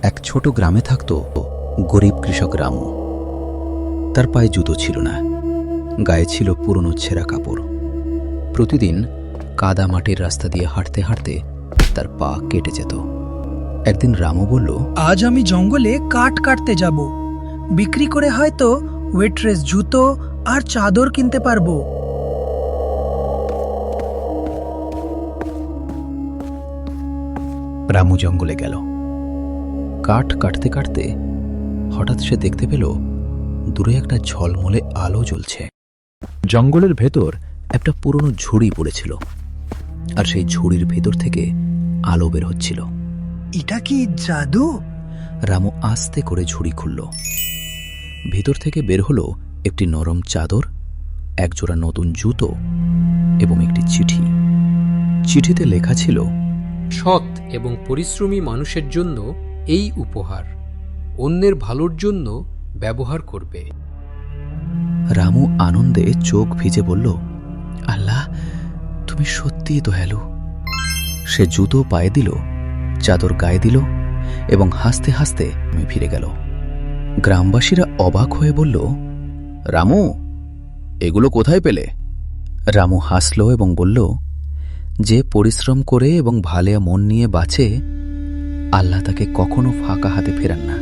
এক ছোট গ্রামে থাকত গরিব কৃষক রামু। তার পায়ে জুতো ছিল না, গায়ে ছিল পুরনো ছেঁড়া কাপড়। প্রতিদিন কাদা মাটির রাস্তা দিয়ে হাঁটতে হাঁটতে তার পা কেটে যেত। একদিন রামু বলল, আজ আমি জঙ্গলে কাঠ কাটতে যাব, বিক্রি করে হয়তো ওয়েট্রেস জুতো আর চাদর কিনতে পারবো। রামু জঙ্গলে গেল। কাঠ কাটতে কাটতে হঠাৎ সে দেখতে পেল দূরে একটা ঝলমলে আলো জ্বলছে। জঙ্গলের ভেতর একটা পুরনো ঝুড়ি পড়েছিল, আর সেই ঝুড়ির ভেতর থেকে আলো বের হচ্ছিল। এটা কি জাদু? রামু আস্তে করে ঝুড়ি খুলল। ভিতর থেকে বের হলো একটি নরম চাদর, একজোড়া নতুন জুতো এবং একটি চিঠি। চিঠিতে লেখা ছিল, সৎ এবং পরিশ্রমী মানুষের জন্য এই উপহার, অন্যের ভালোর জন্য ব্যবহার করবে। রামু আনন্দে চোখ ভিজে বলল, আল্লাহ, তুমি সত্যিই দয়ালু। সে জুতো পায়ে দিল, চাদর গায়ে দিল এবং হাসতে হাসতে ফিরে গেল। গ্রামবাসীরা অবাক হয়ে বলল, রামু, এগুলো কোথায় পেলে? রামু হাসল এবং বলল, যে পরিশ্রম করে এবং ভালো মন নিয়ে বাঁচে, আল্লাহ তাকে কখনো ফাঁকা হাতে ফেরান না।